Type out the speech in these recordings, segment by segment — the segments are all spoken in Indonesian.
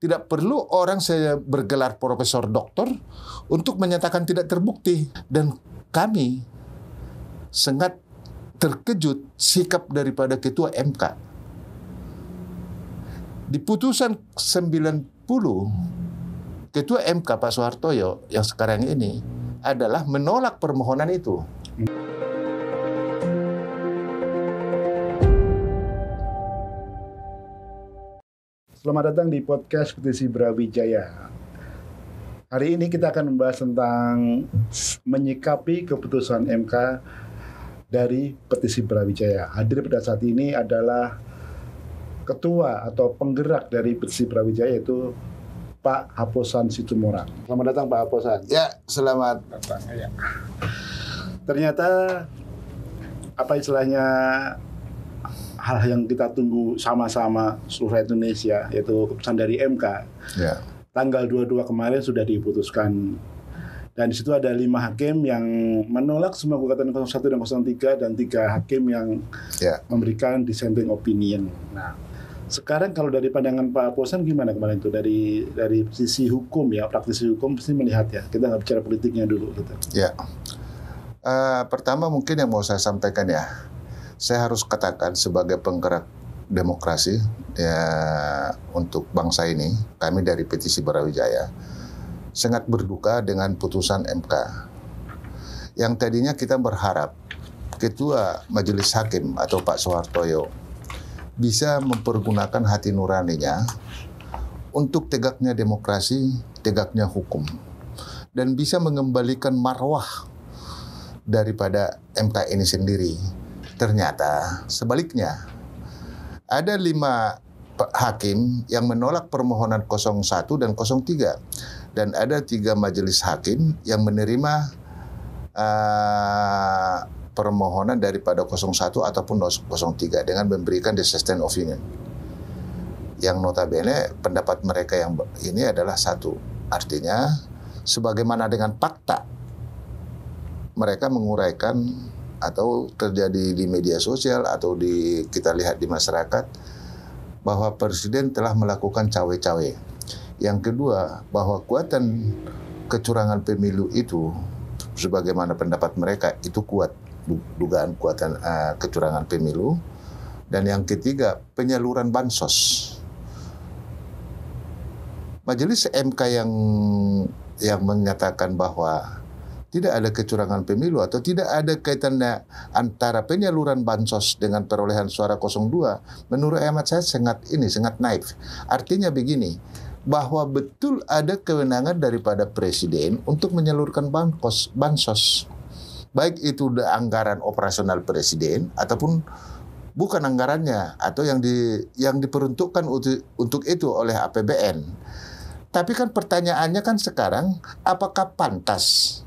Tidak perlu orang saya bergelar profesor doktor untuk menyatakan tidak terbukti. Dan kami sangat terkejut sikap daripada Ketua MK. Di putusan 90, Ketua MK Pak Soehartoyo yang sekarang ini adalah menolak permohonan itu. Selamat datang di podcast Petisi Brawijaya. Hari ini kita akan membahas tentang menyikapi keputusan MK dari Petisi Brawijaya. Hadir pada saat ini adalah ketua atau penggerak dari Petisi Brawijaya, yaitu Pak Haposan Situmorang. Selamat datang Pak Haposan. Ya, selamat datang. Ya. Ternyata apa istilahnya, hal yang kita tunggu sama-sama seluruh Indonesia, yaitu keputusan dari MK. ya. Tanggal 22 kemarin sudah diputuskan. Dan di situ ada 5 hakim yang menolak semua gugatan 01 dan 03 dan 3 hakim yang memberikan dissenting opinion. Nah, sekarang kalau dari pandangan Pak Haposan gimana kemarin itu dari sisi hukum ya, praktisi hukum pasti melihat ya. Kita nggak bicara politiknya dulu gitu. Ya. Pertama mungkin yang mau saya sampaikan ya. Saya harus katakan sebagai penggerak demokrasi ya untuk bangsa ini, kami dari Petisi Brawijaya sangat berduka dengan putusan MK. Yang tadinya kita berharap Ketua Majelis Hakim atau Pak Soehartoyo bisa mempergunakan hati nuraninya untuk tegaknya demokrasi, tegaknya hukum, dan bisa mengembalikan marwah daripada MK ini sendiri. Ternyata sebaliknya, ada 5 hakim yang menolak permohonan 01 dan 03. Dan ada 3 majelis hakim yang menerima permohonan daripada 01 ataupun 03 dengan memberikan dissenting opinion. Yang notabene pendapat mereka yang ini adalah satu. Artinya, sebagaimana dengan fakta, mereka menguraikan atau terjadi di media sosial atau kita lihat di masyarakat bahwa Presiden telah melakukan cawe-cawe. Yang kedua, bahwa kuatan kecurangan pemilu itu sebagaimana pendapat mereka itu kuat, dugaan kuatan kecurangan pemilu. Dan yang ketiga, penyaluran bansos. Majelis MK yang menyatakan bahwa tidak ada kecurangan pemilu atau tidak ada kaitannya antara penyaluran bansos dengan perolehan suara 02, menurut hemat saya sangat naif. Artinya begini, bahwa betul ada kewenangan daripada Presiden untuk menyalurkan bansos. Baik itu anggaran operasional Presiden ataupun bukan anggarannya atau yang diperuntukkan untuk itu oleh APBN. Tapi kan pertanyaannya kan sekarang, apakah pantas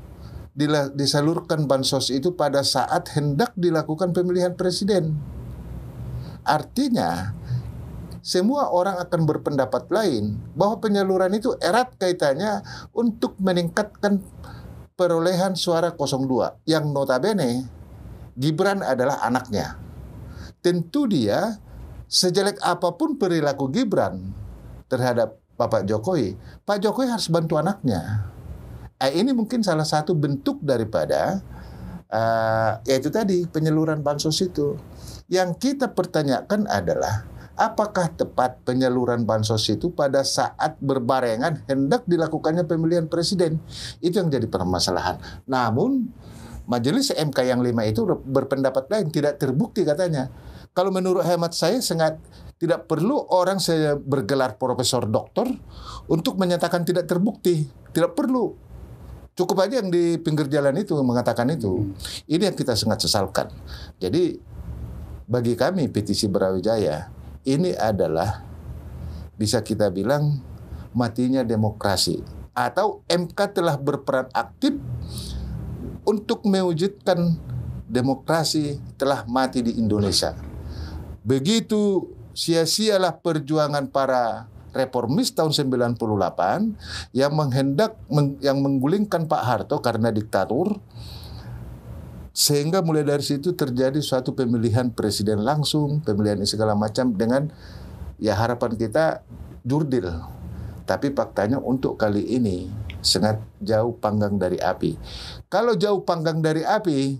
disalurkan bansos itu pada saat hendak dilakukan pemilihan presiden? Artinya, semua orang akan berpendapat lain bahwa penyaluran itu erat kaitannya untuk meningkatkan perolehan suara 02, yang notabene Gibran adalah anaknya. Tentu dia, sejelek apapun perilaku Gibran terhadap Bapak Jokowi, Pak Jokowi harus bantu anaknya. Ini mungkin salah satu bentuk daripada yaitu tadi penyaluran bansos itu. Yang kita pertanyakan adalah apakah tepat penyaluran bansos itu pada saat berbarengan hendak dilakukannya pemilihan presiden? Itu yang jadi permasalahan. Namun Majelis MK yang 5 itu berpendapat lain, tidak terbukti katanya. Kalau menurut hemat saya sangat tidak perlu orang saya bergelar profesor doktor untuk menyatakan tidak terbukti. Tidak perlu. Cukup aja yang di pinggir jalan itu mengatakan itu. Ini yang kita sangat sesalkan. Jadi bagi kami Petisi Brawijaya, ini adalah bisa kita bilang matinya demokrasi. Atau MK telah berperan aktif untuk mewujudkan demokrasi telah mati di Indonesia. Begitu sia-sialah perjuangan para reformis tahun 98 yang menggulingkan Pak Harto karena diktator, sehingga mulai dari situ terjadi suatu pemilihan presiden langsung, pemilihan segala macam dengan ya harapan kita jurdil. Tapi faktanya untuk kali ini sangat jauh panggang dari api. Kalau jauh panggang dari api,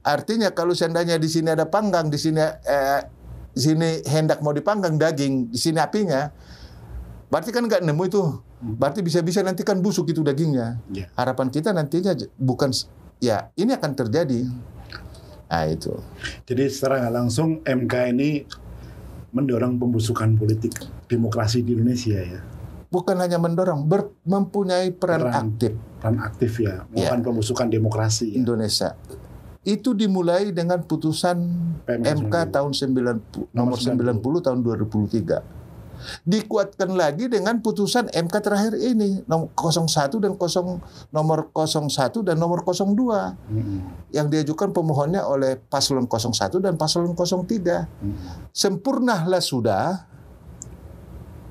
artinya kalau seandainya di sini ada panggang, di sini hendak mau dipanggang daging, di sini apinya, berarti kan nggak nemu itu. Berarti bisa-bisa nanti kan busuk itu dagingnya. Harapan kita nantinya bukan, ya ini akan terjadi. Nah itu. Jadi secara nggak langsung MK ini mendorong pembusukan politik demokrasi di Indonesia ya. Bukan hanya mendorong, mempunyai peran aktif. Peran aktif ya, melakukan pembusukan demokrasi ya. Indonesia. Itu dimulai dengan putusan MK tahun 90, nomor 90 tahun 2003. Dikuatkan lagi dengan putusan MK terakhir ini nomor 01 dan nomor 01 dan nomor 02 yang diajukan pemohonnya oleh paslon 01 dan paslon 03. Sempurnalah sudah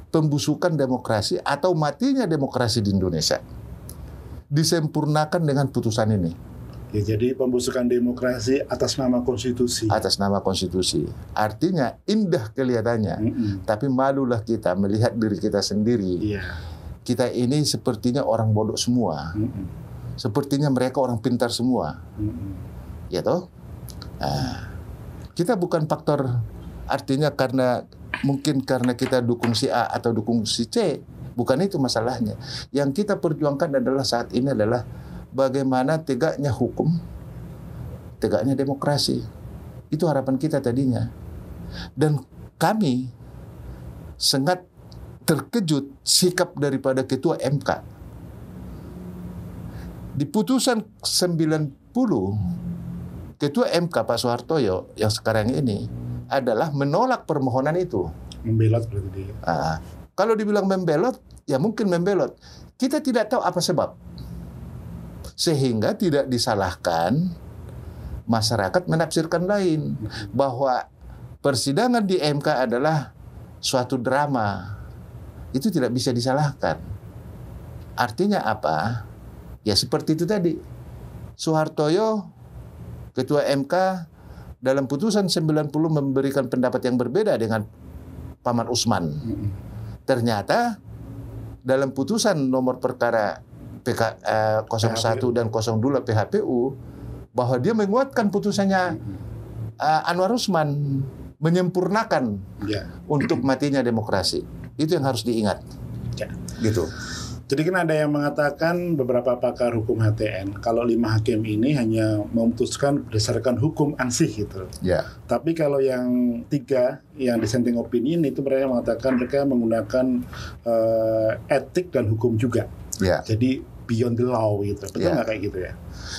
pembusukan demokrasi atau matinya demokrasi di Indonesia. Disempurnakan dengan putusan ini. Ya, jadi pembusukan demokrasi atas nama konstitusi. Atas nama konstitusi. Artinya indah kelihatannya, tapi malulah kita melihat diri kita sendiri. Kita ini sepertinya orang bodoh semua. Sepertinya mereka orang pintar semua. Ya toh? Nah, kita bukan faktor, artinya mungkin karena kita dukung si A atau dukung si C. Bukan itu masalahnya. Yang kita perjuangkan adalah saat ini adalah bagaimana tegaknya hukum, tegaknya demokrasi. Itu harapan kita tadinya. Dan kami sangat terkejut sikap daripada Ketua MK. Di putusan 90, Ketua MK Pak Soehartoyo yang sekarang ini adalah menolak permohonan itu. Membelot berarti dia. Kalau dibilang membelot, ya mungkin membelot. Kita tidak tahu apa sebab. Sehingga tidak disalahkan masyarakat menafsirkan lain bahwa persidangan di MK adalah suatu drama. Itu tidak bisa disalahkan. Artinya apa? Ya seperti itu tadi. Soehartoyo, Ketua MK, dalam putusan 90 memberikan pendapat yang berbeda dengan Paman Usman. Ternyata dalam putusan nomor perkara 01 dan 02 PHPU bahwa dia menguatkan putusannya Anwar Usman, menyempurnakan untuk matinya demokrasi. Itu yang harus diingat. Gitu. Jadi kan ada yang mengatakan beberapa pakar hukum HTN kalau 5 hakim ini hanya memutuskan berdasarkan hukum ansih gitu. Tapi kalau yang 3 yang dissenting opinion itu mereka mengatakan mereka menggunakan etik dan hukum juga. Jadi beyond the law gitu. Betul nggak kayak gitu ya?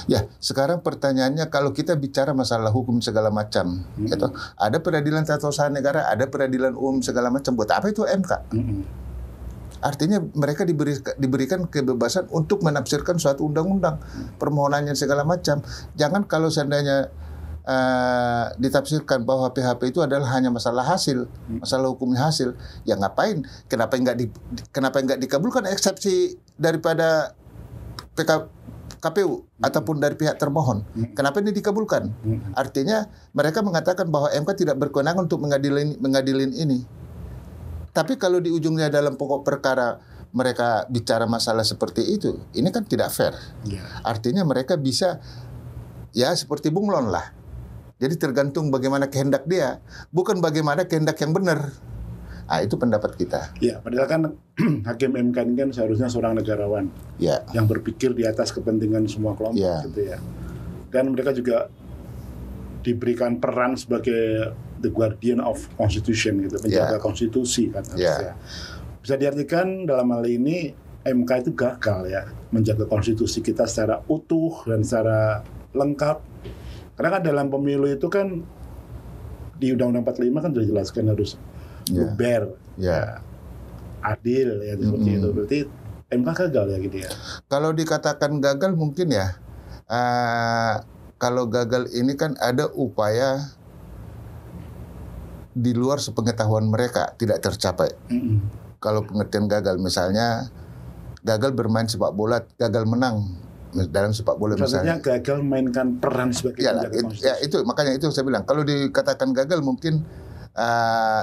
Ya, sekarang pertanyaannya kalau kita bicara masalah hukum segala macam, gitu, ada peradilan tata usaha negara, ada peradilan umum segala macam. Buat apa itu MK? Artinya mereka diberikan kebebasan untuk menafsirkan suatu undang-undang, permohonannya segala macam. Jangan kalau seandainya ditafsirkan bahwa PHP itu adalah hanya masalah hasil, masalah hukumnya hasil. Ya ngapain? Kenapa nggak dikabulkan eksepsi daripada KPU ataupun dari pihak termohon? Kenapa ini dikabulkan? Artinya mereka mengatakan bahwa MK tidak berkewenangan untuk mengadilin ini. Tapi kalau di ujungnya dalam pokok perkara mereka bicara masalah seperti itu, ini kan tidak fair. Artinya mereka bisa ya seperti bunglon lah. Jadi tergantung bagaimana kehendak dia, bukan bagaimana kehendak yang benar. Itu pendapat kita. Ya, padahal kan hakim MK ini kan seharusnya seorang negarawan yang berpikir di atas kepentingan semua kelompok gitu ya. Dan mereka juga diberikan peran sebagai the guardian of constitution gitu, penjaga konstitusi kan harusnya. Bisa diartikan dalam hal ini MK itu gagal ya menjaga konstitusi kita secara utuh dan secara lengkap. Karena kan dalam pemilu itu kan di Undang-Undang 45 kan sudah dijelaskan harus fair, adil ya seperti itu. Berarti MK gagal ya gitu ya. Kalau dikatakan gagal mungkin ya. Kalau gagal ini kan ada upaya di luar sepengetahuan mereka tidak tercapai. Kalau pengertian gagal misalnya gagal bermain sepak bola, gagal menang dalam sepak bola misalnya. Gagal mainkan peran sebagai penjaga konstitusi. Ya itu makanya itu saya bilang kalau dikatakan gagal mungkin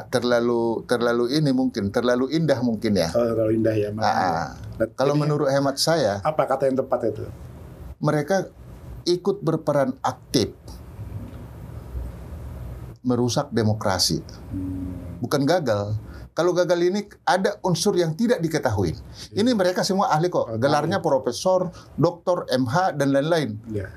terlalu ini mungkin terlalu indah mungkin ya. Oh, terlalu indah ya. Kalau menurut hemat saya, apa kata yang tepat itu? Mereka ikut berperan aktif merusak demokrasi. Bukan gagal. Kalau gagal ini ada unsur yang tidak diketahui. Ini mereka semua ahli kok. Gelarnya profesor, doktor, MH dan lain-lain. Ya.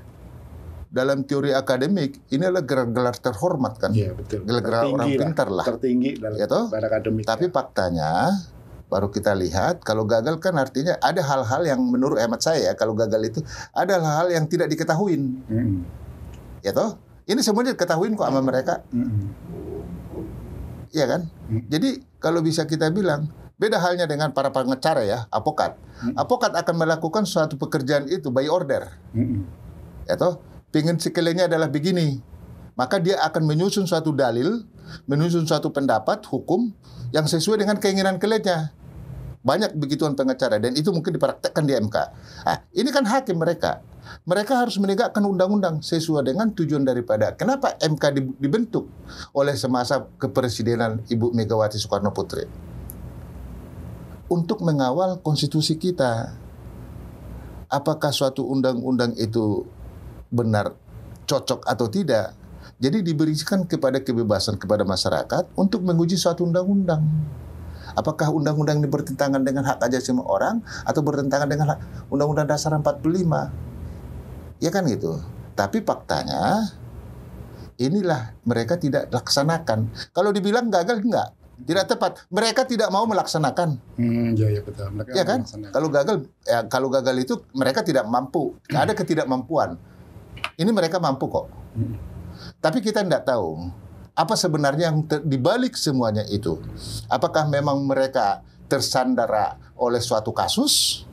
Dalam teori akademik ini adalah gelar-gelar terhormat kan. Iya, betul. Gelar-gelar orang pintar lah. Tertinggi dalam akademik. Tapi faktanya baru kita lihat kalau gagal kan artinya ada hal-hal yang menurut hemat saya kalau gagal itu ada hal-hal yang tidak diketahui. Ya toh? Ini semuanya diketahui kok sama mereka. Iya kan? Jadi kalau bisa kita bilang beda halnya dengan para pengacara ya, avokat. Avokat akan melakukan suatu pekerjaan itu by order. Ya toh? Pengen sekelinya adalah begini. Maka dia akan menyusun suatu dalil, menyusun suatu pendapat hukum yang sesuai dengan keinginan kliennya. Banyak begituan pengacara dan itu mungkin dipraktekkan di MK. Ini kan hakim mereka. Mereka harus menegakkan undang-undang sesuai dengan tujuan daripada kenapa MK dibentuk oleh semasa kepresidenan Ibu Megawati Soekarno Putri. Untuk mengawal konstitusi kita. Apakah suatu undang-undang itu benar cocok atau tidak. Jadi diberikan kepada kebebasan kepada masyarakat untuk menguji suatu undang-undang. Apakah undang-undang ini bertentangan dengan hak asasi orang atau bertentangan dengan Undang-Undang Dasar 45? Ya kan gitu. Tapi faktanya inilah mereka tidak laksanakan. Kalau dibilang gagal enggak, tidak tepat. Mereka tidak mau melaksanakan. Ya betul. Mereka ya kan? Kalau gagal itu mereka tidak mampu. Ada ketidakmampuan. Ini mereka mampu kok. Tapi kita tidak tahu apa sebenarnya yang dibalik semuanya itu. Apakah memang mereka tersandera oleh suatu kasus?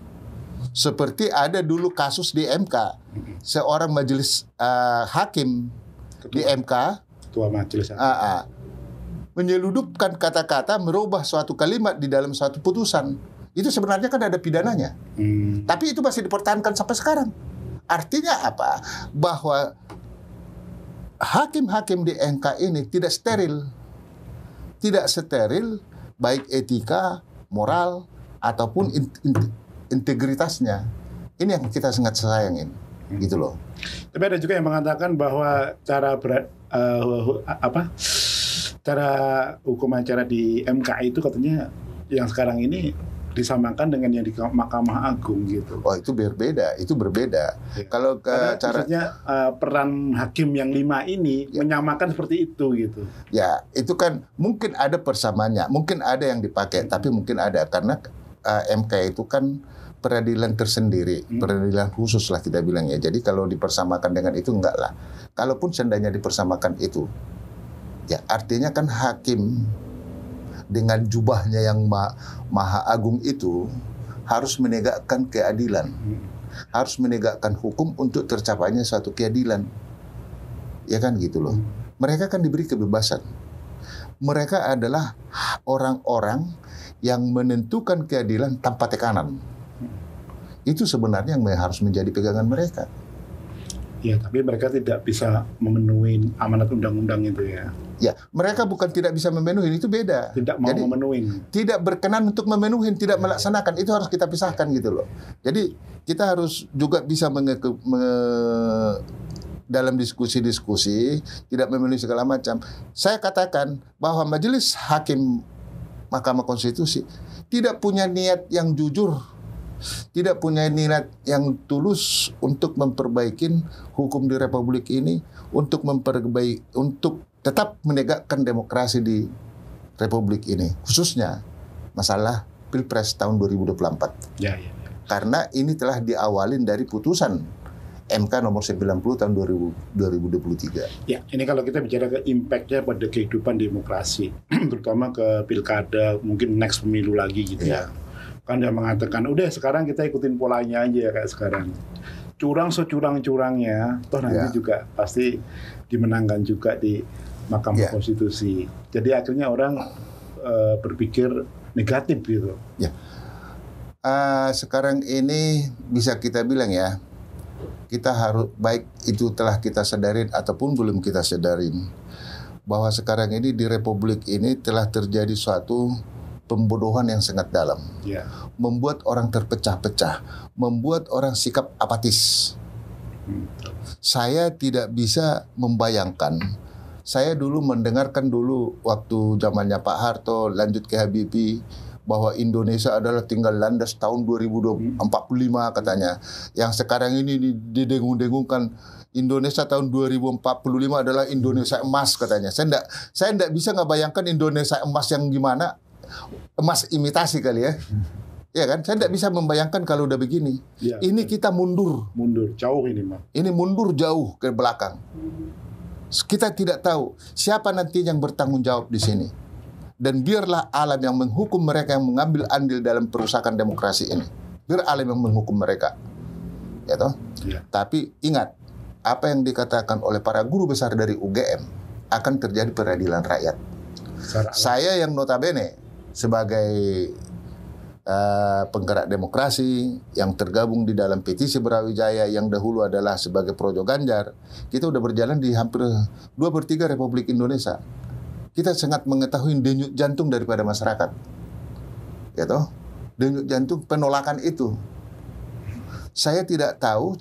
Seperti ada dulu kasus di MK. Seorang majelis hakim di MK. Ketua majelis hakim. Menyeludupkan kata-kata, merubah suatu kalimat di dalam suatu putusan. Itu sebenarnya kan ada pidananya. Tapi itu masih dipertahankan sampai sekarang. Artinya apa? Bahwa hakim-hakim di MK ini tidak steril. Tidak steril baik etika, moral, ataupun integritasnya. Ini yang kita sangat sayangin. Gitu loh. Tapi ada juga yang mengatakan bahwa cara hukum acara di MK itu katanya yang sekarang ini disamakan dengan yang di Mahkamah Agung gitu. Oh itu berbeda. Ya. Kalau caranya peran hakim yang 5 ini menyamakan seperti itu gitu. Ya itu kan mungkin ada persamaannya, mungkin ada yang dipakai, tapi mungkin ada karena MK itu kan peradilan tersendiri, peradilan khusus lah kita bilang ya. Jadi kalau dipersamakan dengan itu enggak lah. Kalaupun seandainya dipersamakan itu, ya artinya kan hakim dengan jubahnya yang maha agung itu harus menegakkan keadilan, harus menegakkan hukum untuk tercapainya suatu keadilan, ya kan gitu loh. Mereka kan diberi kebebasan. Mereka adalah orang-orang yang menentukan keadilan tanpa tekanan. Itu sebenarnya yang harus menjadi pegangan mereka. Ya, tapi mereka tidak bisa memenuhi amanat undang-undang itu ya. Ya, mereka bukan tidak bisa memenuhi, itu beda. Tidak mau memenuhi. Tidak berkenan untuk memenuhi, tidak melaksanakan. Itu harus kita pisahkan gitu loh. Jadi kita harus juga bisa dalam diskusi-diskusi, tidak memenuhi segala macam. Saya katakan bahwa Majelis Hakim Mahkamah Konstitusi tidak punya niat yang jujur, tidak punya niat yang tulus untuk memperbaiki hukum di Republik ini, untuk tetap menegakkan demokrasi di Republik ini, khususnya masalah Pilpres tahun 2024. Ya. Karena ini telah diawalin dari putusan MK nomor 90 tahun 2023. Ya, ini kalau kita bicara ke impact-nya pada kehidupan demokrasi, terutama ke pilkada, mungkin next pemilu lagi gitu ya. Kan dia mengatakan, udah sekarang kita ikutin polanya aja kayak sekarang. Curang securang-curangnya, toh nanti juga pasti dimenangkan juga di Mahkamah Konstitusi. Jadi akhirnya orang berpikir negatif gitu. Ya. Sekarang ini bisa kita bilang ya, kita harus baik itu telah kita sadarin ataupun belum kita sadarin, bahwa sekarang ini di Republik ini telah terjadi suatu pembodohan yang sangat dalam. Ya. Membuat orang terpecah-pecah, membuat orang sikap apatis. Saya tidak bisa membayangkan. Saya dulu mendengarkan dulu waktu zamannya Pak Harto, lanjut ke Habibie, bahwa Indonesia adalah tinggal landas tahun 2045 katanya. Yang sekarang ini didengung-dengungkan Indonesia tahun 2045 adalah Indonesia emas katanya. Saya enggak bisa ngebayangkan Indonesia emas yang gimana. Emas imitasi kali ya. Ya kan? Saya tidak bisa membayangkan kalau udah begini. Ya, ini kita mundur. Mundur jauh ini, Mas. Ini mundur jauh ke belakang. Kita tidak tahu siapa nanti yang bertanggung jawab di sini. Dan biarlah alam yang menghukum mereka yang mengambil andil dalam perusakan demokrasi ini. Biar alam yang menghukum mereka. Ya toh? Ya. Tapi ingat, apa yang dikatakan oleh para guru besar dari UGM akan terjadi peradilan rakyat. Saya yang notabene sebagai penggerak demokrasi yang tergabung di dalam petisi Brawijaya yang dahulu adalah sebagai Projo Ganjar, kita udah berjalan di hampir 2/3 Republik Indonesia. Kita sangat mengetahui denyut jantung daripada masyarakat. Ya toh? Denyut jantung penolakan itu. Saya tidak tahu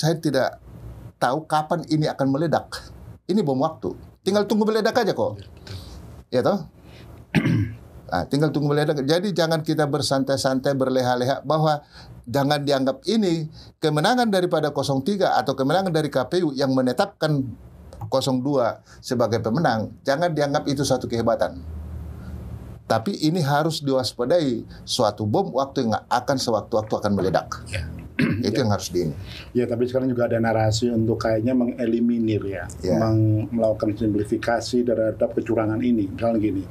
kapan ini akan meledak. Ini bom waktu. Tinggal tunggu meledak aja kok. Ya toh? Nah, tinggal tunggu meledak. Jadi jangan kita bersantai-santai, berleha-leha bahwa jangan dianggap ini kemenangan daripada 03 atau kemenangan dari KPU yang menetapkan 02 sebagai pemenang. Jangan dianggap itu suatu kehebatan. Tapi ini harus diwaspadai suatu bom waktu yang akan sewaktu-waktu akan meledak. Ya. Itu yang harus di ini. Ya, tapi sekarang juga ada narasi untuk kayaknya mengeliminir ya. Melakukan simplifikasi terhadap kecurangan ini. Misalnya gini,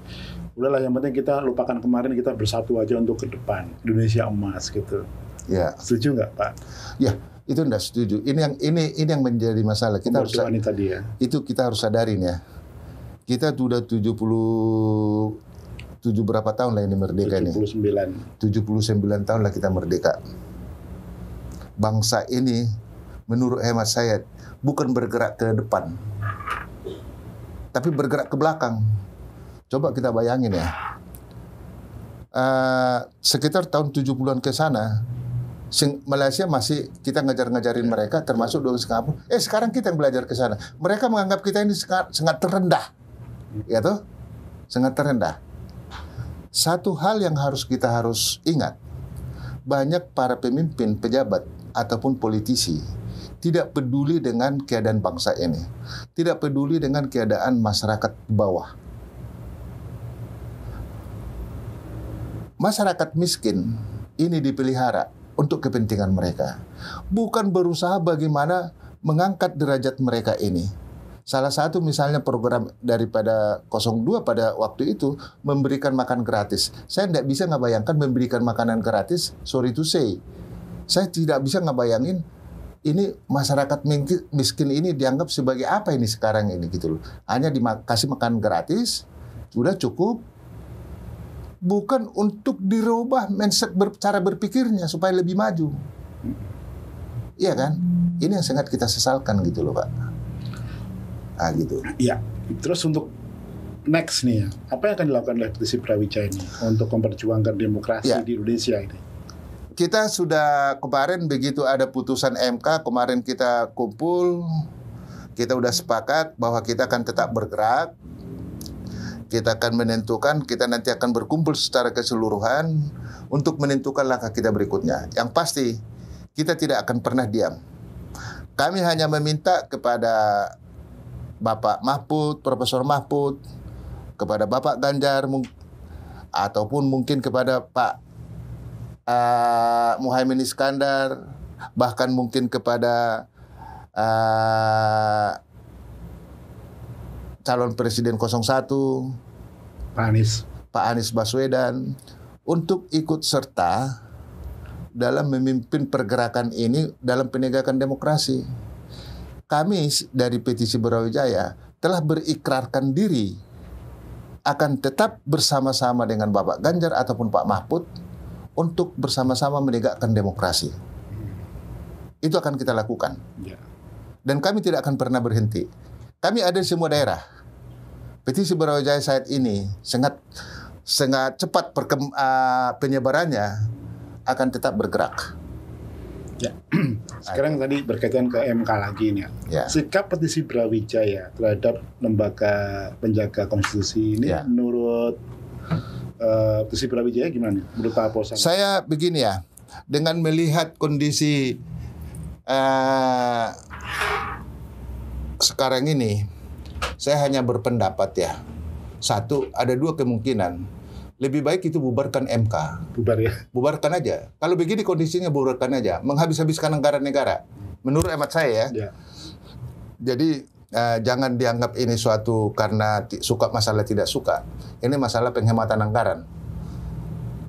udahlah yang penting kita lupakan kemarin, kita bersatu aja untuk ke depan. Indonesia emas gitu. Ya. Setuju nggak, Pak? Ya, itu enggak setuju. Ini yang menjadi masalah. Kita harus tadi ya. Itu kita harus sadarin ya. Kita sudah 77 berapa tahun lah ini merdeka 79. nih. 79 tahun lah kita merdeka. Bangsa ini menurut hemat saya bukan bergerak ke depan, tapi bergerak ke belakang. Coba kita bayangin ya. Sekitar tahun 70-an ke sana, Malaysia masih kita ngajarin mereka, termasuk dari Singapura. Sekarang kita yang belajar ke sana. Mereka menganggap kita ini sangat terendah. Ya toh? Sangat terendah. Satu hal yang kita harus ingat, banyak para pemimpin, pejabat, ataupun politisi tidak peduli dengan keadaan bangsa ini. Tidak peduli dengan keadaan masyarakat bawah. Masyarakat miskin ini dipelihara untuk kepentingan mereka. Bukan berusaha bagaimana mengangkat derajat mereka ini. Salah satu misalnya program daripada 02 pada waktu itu memberikan makan gratis. Saya tidak bisa ngebayangkan memberikan makanan gratis, sorry to say. Saya tidak bisa ngebayangin ini masyarakat miskin ini dianggap sebagai apa ini sekarang ini gitu loh. Hanya dikasih makan gratis, sudah cukup. Bukan untuk dirubah mindset cara berpikirnya supaya lebih maju. Iya kan? Ini yang sangat kita sesalkan gitu loh, Pak. Gitu. Iya. Terus untuk next nih ya, apa yang akan dilakukan oleh petisi Brawijaya ini untuk memperjuangkan demokrasi di Indonesia ini? Kita sudah kemarin begitu ada putusan MK, kemarin kita kumpul, kita udah sepakat bahwa kita akan tetap bergerak, kita akan menentukan, kita nanti akan berkumpul secara keseluruhan untuk menentukan langkah kita berikutnya. Yang pasti, kita tidak akan pernah diam. Kami hanya meminta kepada Bapak Mahfud, Profesor Mahfud, kepada Bapak Ganjar, ataupun mungkin kepada Pak Muhaimin Iskandar, bahkan mungkin kepada calon Presiden 01 Pak Anies Baswedan untuk ikut serta dalam memimpin pergerakan ini dalam penegakan demokrasi. Kami dari petisi Brawijaya telah berikrarkan diri akan tetap bersama-sama dengan Bapak Ganjar ataupun Pak Mahfud untuk bersama-sama menegakkan demokrasi. Itu akan kita lakukan. Dan kami tidak akan pernah berhenti. Kami ada di semua daerah. petisi Brawijaya saat ini sangat cepat penyebarannya akan tetap bergerak. Ya. Sekarang tadi berkaitan ke MK lagi nih. Ya. Sikap petisi Brawijaya terhadap lembaga penjaga konstitusi ini menurut petisi Brawijaya gimana? Menurut Pak Posan? Saya begini ya, dengan melihat kondisi sekarang ini, saya hanya berpendapat ya. Satu, ada dua kemungkinan. Lebih baik itu bubarkan MK. Bubar ya? Bubarkan aja. Kalau begini kondisinya bubarkan aja. Menghabis-habiskan anggaran negara. Menurut hemat saya ya. Jadi jangan dianggap ini suatu karena suka masalah tidak suka. Ini masalah penghematan anggaran.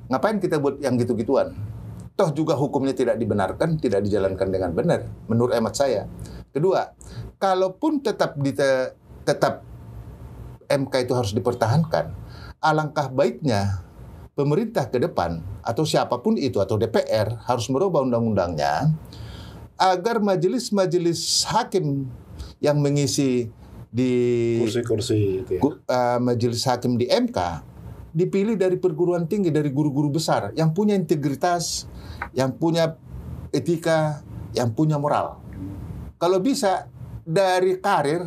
Ngapain kita buat yang gitu-gituan? Toh juga hukumnya tidak dibenarkan, tidak dijalankan dengan benar. Menurut hemat saya. Kedua, kalaupun tetap MK itu harus dipertahankan, alangkah baiknya pemerintah ke depan atau siapapun itu atau DPR harus merubah undang-undangnya agar majelis-majelis hakim yang mengisi di kursi-kursi itu ya. Majelis hakim di MK dipilih dari perguruan tinggi, dari guru-guru besar yang punya integritas, yang punya etika, yang punya moral. Kalau bisa dari karir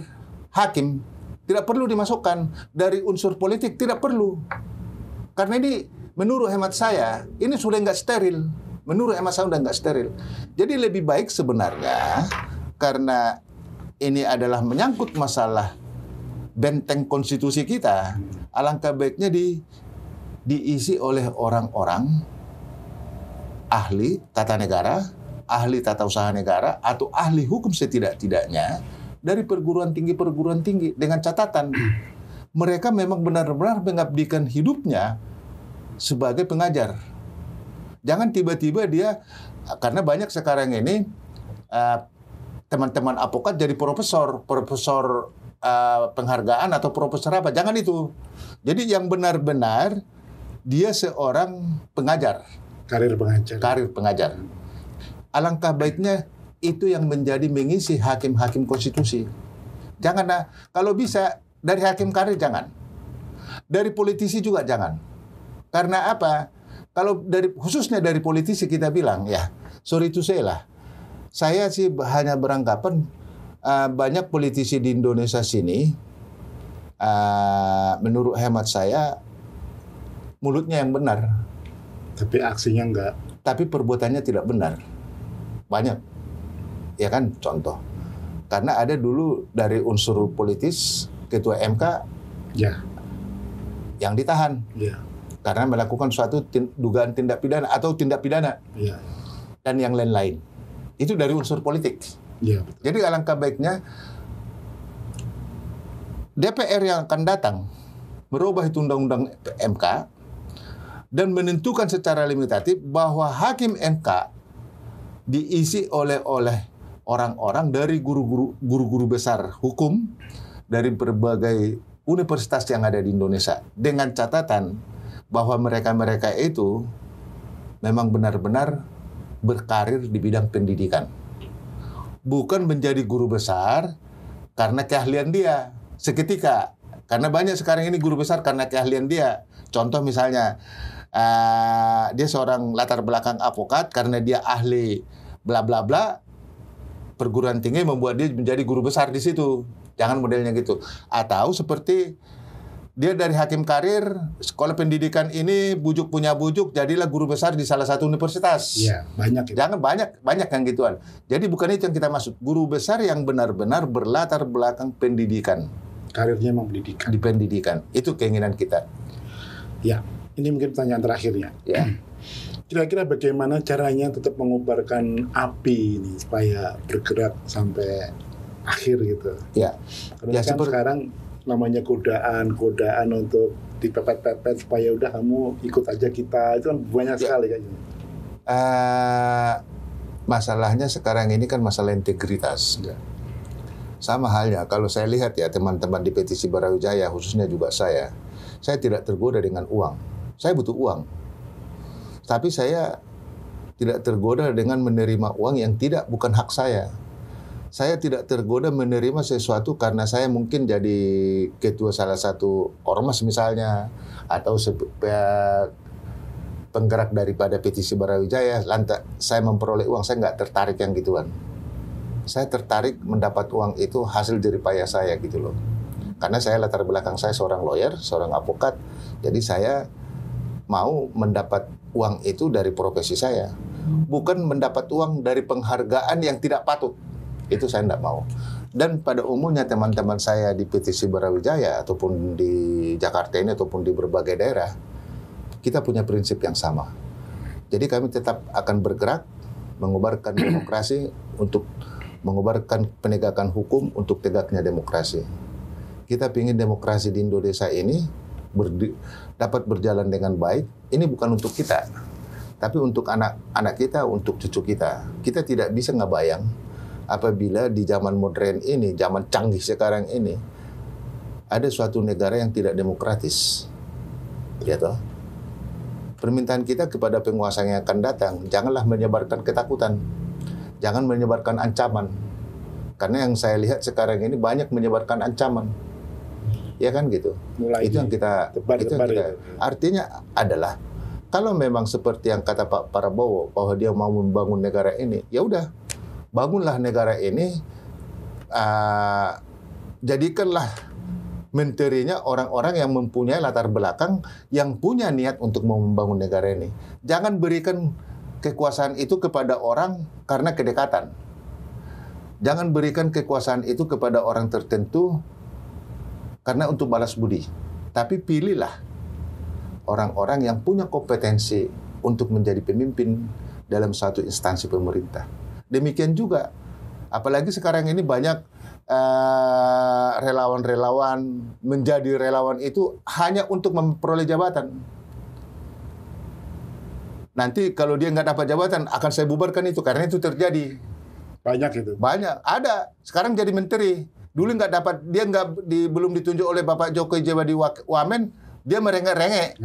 hakim tidak perlu dimasukkan, dari unsur politik tidak perlu. Karena ini menurut hemat saya, ini sudah nggak steril. Menurut hemat saya sudah nggak steril. Jadi lebih baik sebenarnya, karena ini adalah menyangkut masalah benteng konstitusi kita, alangkah baiknya diisi oleh orang-orang ahli tata negara, ahli tata usaha negara, atau ahli hukum setidak-tidaknya, dari perguruan tinggi dengan catatan mereka memang benar-benar mengabdikan hidupnya sebagai pengajar. Jangan tiba-tiba dia, karena banyak sekarang ini teman-teman advokat jadi profesor penghargaan atau profesor apa, jangan itu. Jadi yang benar-benar dia seorang pengajar, karir pengajar. Alangkah baiknya itu yang menjadi mengisi hakim-hakim konstitusi. Jangan, kalau bisa dari hakim karir jangan. Dari politisi juga jangan. Karena apa? Kalau khususnya dari politisi kita bilang, ya, sorry to say lah. Saya sih hanya beranggapan banyak politisi di Indonesia sini, menurut hemat saya, mulutnya yang benar. Tapi aksinya enggak. Tapi perbuatannya tidak benar. Banyak. Ya kan, contoh. Karena ada dulu dari unsur politis, ketua MK yang ditahan. Karena melakukan suatu dugaan tindak pidana atau tindak pidana. Dan yang lain-lain. Itu dari unsur politik. Jadi alangkah baiknya DPR yang akan datang merubah itu undang-undang MK dan menentukan secara limitatif bahwa hakim MK diisi oleh orang-orang dari guru-guru besar hukum dari berbagai universitas yang ada di Indonesia, dengan catatan bahwa mereka-mereka itu memang benar-benar berkarir di bidang pendidikan. Bukan menjadi guru besar karena keahlian dia seketika. Karena banyak sekarang ini guru besar karena keahlian dia. Contoh misalnya, dia seorang latar belakang advokat karena dia ahli bla bla bla, perguruan tinggi membuat dia menjadi guru besar di situ. Jangan modelnya gitu. Atau seperti dia dari hakim karir, sekolah pendidikan ini bujuk punya bujuk, jadilah guru besar di salah satu universitas. Iya, banyak. Jangan banyak yang gituan. Jadi bukan itu yang kita maksud. Guru besar yang benar-benar berlatar belakang pendidikan. Karirnya memang pendidikan. Di pendidikan. Itu keinginan kita. Ya, ini mungkin pertanyaan terakhirnya. Ya. Kira-kira bagaimana caranya tetap mengobarkan api ini supaya bergerak sampai akhir gitu? Ya. Karena kan sekarang namanya godaan untuk dipepet-pepet supaya udah kamu ikut aja kita, itu kan banyak sekali kayaknya. Masalahnya sekarang ini kan masalah integritas. Sama halnya kalau saya lihat ya teman-teman di petisi Brawijaya, khususnya juga saya tidak tergoda dengan uang. Saya butuh uang. Tapi saya tidak tergoda dengan menerima uang yang bukan hak saya. Saya tidak tergoda menerima sesuatu karena saya mungkin jadi ketua salah satu ormas misalnya, atau penggerak daripada petisi Brawijaya, lantas saya memperoleh uang. Saya nggak tertarik yang gituan. Saya tertarik mendapat uang itu hasil jeripaya saya gitu loh. Karena saya latar belakang saya seorang lawyer, seorang advokat, jadi saya mau mendapat uang itu dari profesi saya, bukan mendapat uang dari penghargaan yang tidak patut. Itu saya tidak mau. Dan pada umumnya teman-teman saya di petisi Brawijaya ataupun di Jakarta ini ataupun di berbagai daerah, kita punya prinsip yang sama. Jadi kami tetap akan bergerak mengobarkan demokrasi, untuk mengobarkan penegakan hukum untuk tegaknya demokrasi. Kita ingin demokrasi di Indonesia ini dapat berjalan dengan baik. Ini bukan untuk kita, tapi untuk anak-anak kita, untuk cucu kita. Kita tidak bisa ngebayang apabila di zaman modern ini, zaman canggih sekarang ini, ada suatu negara yang tidak demokratis. Ya toh? Permintaan kita kepada penguasa yang akan datang, janganlah menyebarkan ketakutan. Jangan menyebarkan ancaman. Karena yang saya lihat sekarang ini banyak menyebarkan ancaman. Ya kan gitu. Mulai itu yang kita artinya adalah kalau memang seperti yang kata Pak Prabowo bahwa dia mau membangun negara ini, ya udah, bangunlah negara ini, jadikanlah menterinya orang-orang yang mempunyai latar belakang, yang punya niat untuk membangun negara ini. Jangan berikan kekuasaan itu kepada orang karena kedekatan. Jangan berikan kekuasaan itu kepada orang tertentu karena untuk balas budi. Tapi pilihlah orang-orang yang punya kompetensi untuk menjadi pemimpin dalam satu instansi pemerintah. Demikian juga, apalagi sekarang ini banyak relawan-relawan menjadi relawan itu hanya untuk memperoleh jabatan. Nanti kalau dia nggak dapat jabatan, akan saya bubarkan itu, karena itu terjadi. Banyak itu. Banyak, ada. Sekarang jadi menteri. Dulu nggak dapat, dia belum ditunjuk oleh Bapak Jokowi jadi Wamen, dia merengek-rengek.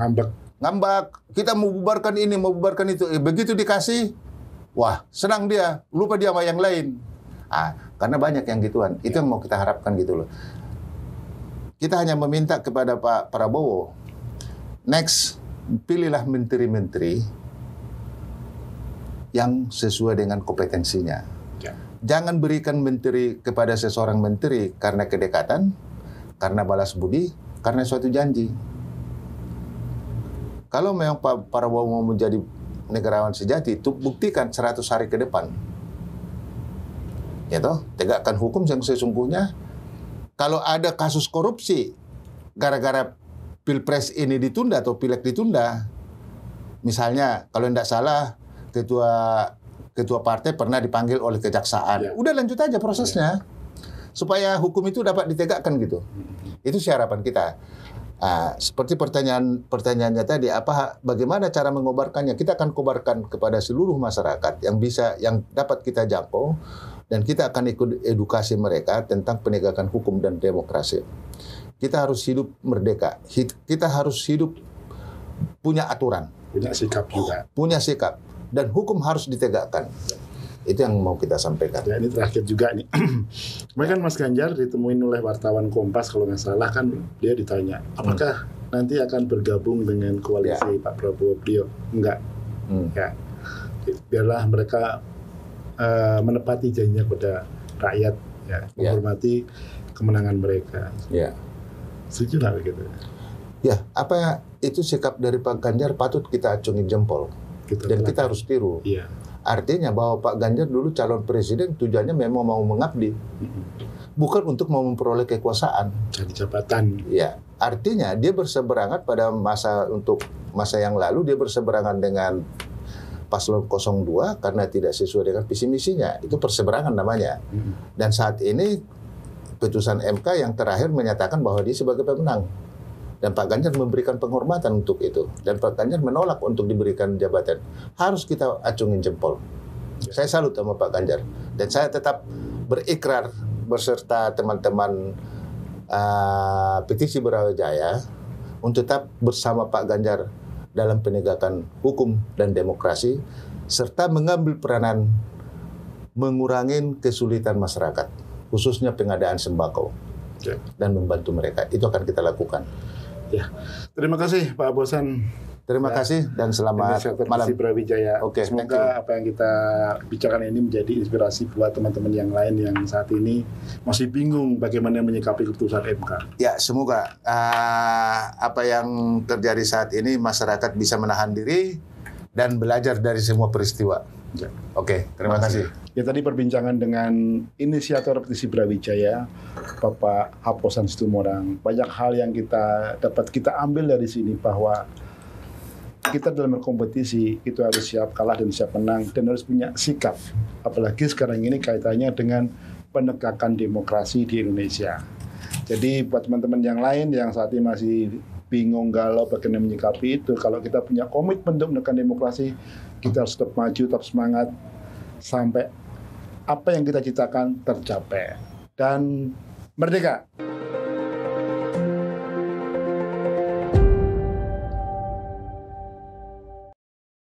Ngambek. Kita mau bubarkan ini, mau bubarkan itu. Begitu dikasih, wah, senang dia, lupa dia sama yang lain. Karena banyak yang gituan. Itu yang mau kita harapkan gitu loh. Kita hanya meminta kepada Pak Prabowo, next, pilihlah menteri-menteri yang sesuai dengan kompetensinya. Jangan berikan menteri kepada seseorang menteri karena kedekatan, karena balas budi, karena suatu janji. Kalau memang Pak Prabowo mau menjadi negarawan sejati, itu buktikan 100 hari ke depan. Ya toh, tegakkan hukum yang sesungguhnya. Kalau ada kasus korupsi gara-gara Pilpres ini ditunda atau Pileg ditunda, misalnya kalau tidak salah ketua partai pernah dipanggil oleh kejaksaan, udah lanjut aja prosesnya supaya hukum itu dapat ditegakkan gitu. Itu sih harapan kita. Seperti pertanyaannya tadi, bagaimana cara mengobarkannya? Kita akan kobarkan kepada seluruh masyarakat yang dapat kita jangkau, dan kita akan ikut edukasi mereka tentang penegakan hukum dan demokrasi. Kita harus hidup merdeka. Kita harus hidup punya aturan, punya sikap juga. Punya sikap, dan hukum harus ditegakkan. Itu yang mau kita sampaikan. Ya, ini terakhir juga nih. Kemarin kan Mas Ganjar ditemuin oleh wartawan Kompas kalau nggak salah, kan dia ditanya, apakah nanti akan bergabung dengan koalisi Pak Prabowo? Beliau enggak. Ya, biarlah mereka menepati janjinya kepada rakyat, ya, menghormati kemenangan mereka. Ya. Setuju nggak begitu? Ya, itu sikap dari Pak Ganjar patut kita acungi jempol. Dan kita harus tiru. Iya. Artinya bahwa Pak Ganjar dulu calon presiden tujuannya memang mau mengabdi, bukan untuk mau memperoleh kekuasaan, jadi jabatan. Ya, artinya dia berseberangan pada masa yang lalu, dia berseberangan dengan paslon 02 karena tidak sesuai dengan visi misinya. Itu perseberangan namanya. Dan saat ini putusan MK yang terakhir menyatakan bahwa dia sebagai pemenang. Dan Pak Ganjar memberikan penghormatan untuk itu. Dan Pak Ganjar menolak untuk diberikan jabatan. Harus kita acungin jempol. Saya salut sama Pak Ganjar. Dan saya tetap berikrar berserta teman-teman petisi Brawijaya untuk tetap bersama Pak Ganjar dalam penegakan hukum dan demokrasi, serta mengambil peranan mengurangi kesulitan masyarakat, khususnya pengadaan sembako, dan membantu mereka. Itu akan kita lakukan. Ya, terima kasih Pak Bosan. Terima kasih dan selamat malam. Brawijaya. Oke, semoga apa yang kita bicarakan ini menjadi inspirasi buat teman-teman yang lain yang saat ini masih bingung bagaimana menyikapi keputusan MK. Ya, semoga apa yang terjadi saat ini masyarakat bisa menahan diri dan belajar dari semua peristiwa. Ya. Oke, terima kasih. Ya, tadi perbincangan dengan inisiator petisi Brawijaya, Bapak Haposan Situmorang. Banyak hal yang dapat kita ambil dari sini, bahwa kita dalam berkompetisi itu harus siap kalah dan siap menang, dan harus punya sikap. Apalagi sekarang ini kaitannya dengan penegakan demokrasi di Indonesia. Jadi buat teman-teman yang lain yang saat ini masih bingung, galau bagaimana menyikapi itu, kalau kita punya komitmen untuk menekan demokrasi, kita harus tetap maju, tetap semangat sampai apa yang kita citakan tercapai. Dan merdeka!